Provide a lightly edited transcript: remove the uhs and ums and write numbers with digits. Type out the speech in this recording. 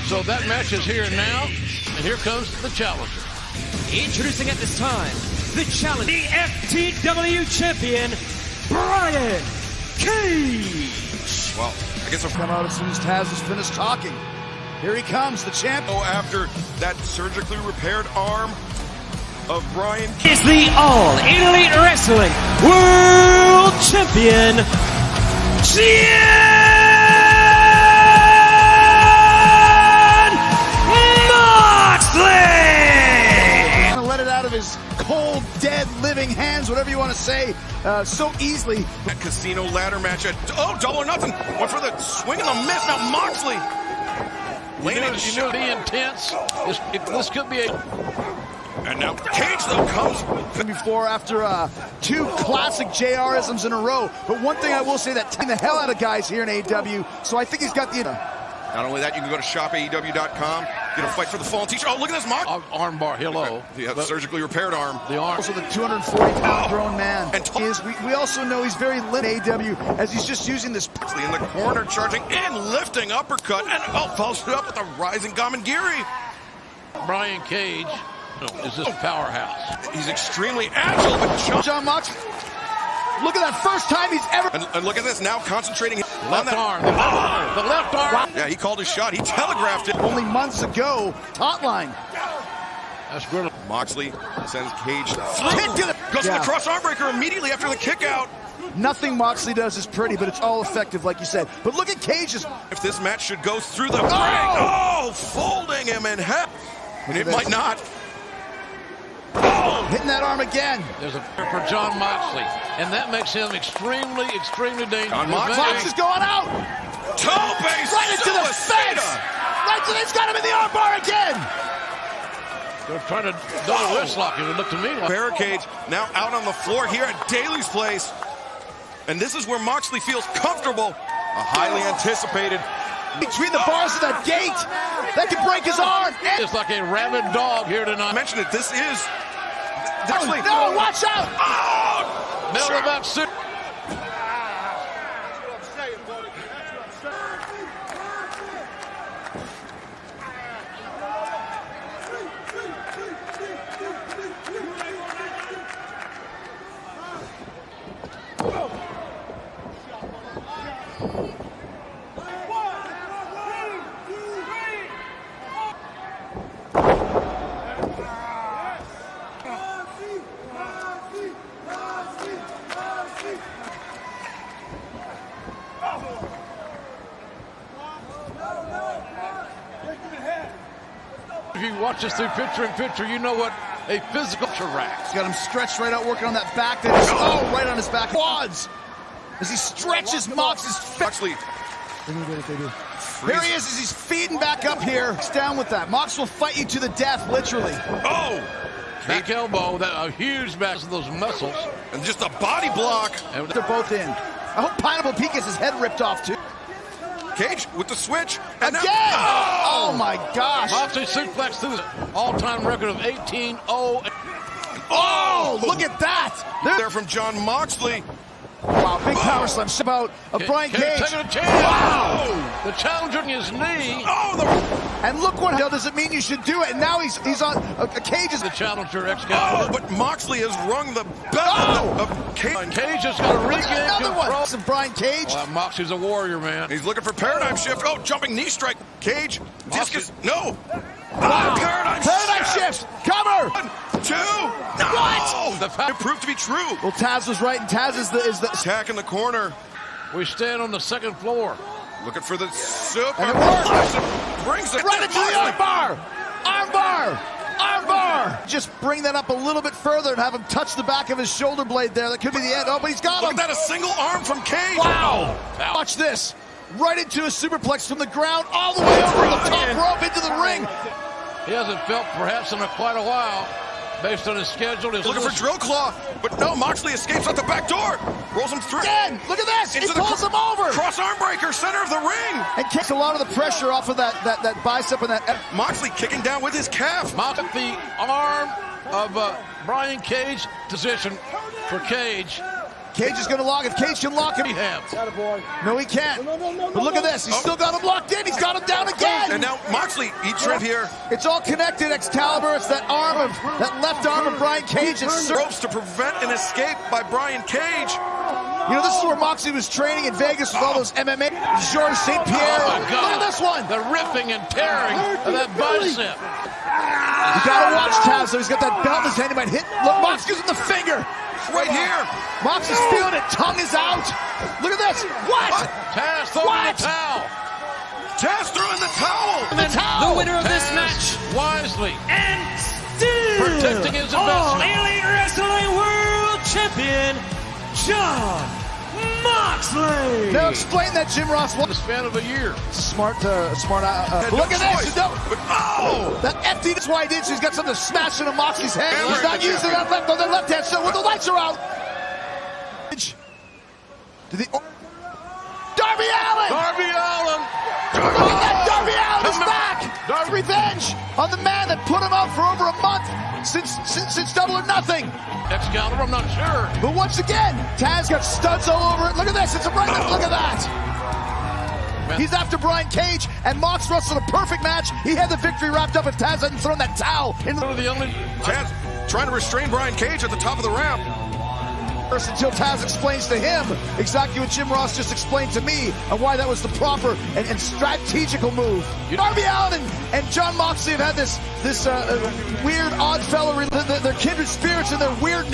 So that match is here now, and here comes the challenger. Introducing at this time, the challenger, the FTW champion, Brian Cage. Well, I guess I'll come out as soon as Taz is finished talking. Here he comes, the champ. Oh, after that surgically repaired arm of Brian Is the All Elite Wrestling World Champion, JON MOXLEY. Gonna let it out of his cold, dead, living hands, whatever you want to say, so easily. That casino ladder match at double or nothing. Went for the swing and the miss. Now Moxley. You knew it'd be intense. This could be a... And now Cage, though, comes before after two classic JR-isms in a row. But one thing I will say, that taking the hell out of guys here in AEW. So I think he's got the... Not only that, you can go to shopaew.com, get a fight for the fallen teacher. Oh, look at this armbar, hello. The surgically repaired arm. The arm. Also the 240-pound grown man. And we also know he's very limited AEW as he's just using this... In the corner, charging in, lifting, uppercut, and follows it up with a rising Gamangiri. Brian Cage is this powerhouse. He's extremely agile, but Jon Moxley, look at that first time he's ever... And look at this, now concentrating left on that arm, the left arm. Wow. Yeah, he called his shot. He telegraphed it. Only months ago, hotline. That's good. Moxley sends Cage Kick to the... Goes to the cross arm breaker immediately after the kick out. Nothing Moxley does is pretty, but it's all effective, like you said. But look at Cage's... If this match should go through the ring, folding him in half. And it might not. Hitting that arm again. There's a for Jon Moxley, and that makes him extremely, extremely dangerous. Mox is going out. Tope right into the face. Right to he's got him in the armbar again. They're trying to double wrist lock him. It looked to me like barricades now out on the floor here at Daly's place, and this is where Moxley feels comfortable. A highly anticipated. Between the bars of that gate, that could break his arm. It's like a rabid dog here tonight. I mentioned it. This is. No, watch out! Oh! Never about six. If you watch this through picture-in-picture, you know what a physical rack. He's got him stretched right out, working on that back. That is, right on his back. Quads. As he stretches Mox's Moxley. Here he is as he's feeding back up here. He's down with that. Mox will fight you to the death, literally. Oh! Back elbow, a huge back of those muscles. And just a body block. And they're both in. I hope Pineapple Pete gets his head ripped off, too. Cage with the switch. And again! Now, oh my gosh! Moxley suplex to the all-time record of 18-0. Oh, look at that! There from Jon Moxley. Wow, big power slam. About of Brian Cage. Taking a chance. Wow! The challenger in his knee. And look what hell does it mean you should do it? And now he's on Cage is the challenger Excalibur. But Moxley has rung the bell of Cage. Cage has got to regain another control. One. Brian Cage. Well, Moxley's a warrior, man. He's looking for paradigm shift. Oh, jumping knee strike. Cage. Discus. No. Wow. Paradigm shift. Cover. 1, 2. No. What? The fact it proved to be true. Well, Taz was right, and Taz is the attack in the corner. We stand on the second floor. Looking for the super. And it works. Brings it right into the armbar. Armbar. Just bring that up a little bit further and have him touch the back of his shoulder blade there. That could be the end. Oh, but he's got him. Look at that, a single arm from Cage. Wow. Watch this. Right into a superplex from the ground, all the way over the top rope into the ring. He hasn't felt perhaps in quite a while, based on his schedule. Looking for drill claw, but no, Moxley escapes out the back door. Rolls him through. Again, look at this. He pulls him over. Cross arm breaker, center of the ring. And kicks a lot of the pressure off of that bicep and that. Moxley kicking down with his calf. Moxley, the arm of Brian Cage, position for Cage. Cage is going to lock. If Cage can lock him, he has. No, he can't. But look at this. He's still got him locked in. He's got him down again. And now Moxley, each trip here. It's all connected, Excalibur. It's that left arm of Brian Cage. It's ropes to prevent an escape by Brian Cage. You know, this is where Moxley was training in Vegas with all those MMA. Georges St. Pierre. Oh my God. Look at this one. The ripping and tearing of that bicep. You gotta watch Taz, though. He's got that belt in his hand. He might hit. Look, Mox gives him the finger. Right here. Mox is feeling it. Tongue is out. Look at this. What? Taz throwing the towel. Taz throwing the towel. The winner of this Taz match, wisely and still protecting his investment. Elite Wrestling World Champion, Jon Moxley. Now explain that, Jim Ross. In the span of a year. Smart. Had Look no at choice. this. No. Oh! That FD, that's why he did. So he's got something to smash into Moxley's head. Hammer He's not the using that left on the left hand. So when the lights are out. Darby Allin! Darby Allin. Look at that! Darby Allin is Come on. back! Darby. Revenge on the man that put him out for over a month since Double or Nothing. Excalibur, I'm not sure. But once again, Taz got studs all over it. Look at this, it's a right. Look at that. He's after Brian Cage, and Mox wrestled a perfect match. He had the victory wrapped up if Taz hadn't thrown that towel into One of the only Taz trying to restrain Brian Cage at the top of the ramp. until Taz explains to him exactly what Jim Ross just explained to me and why that was the proper and strategical move. Darby Allin and Jon Moxley have had this weird odd fellow, they're kindred spirits in their weirdness.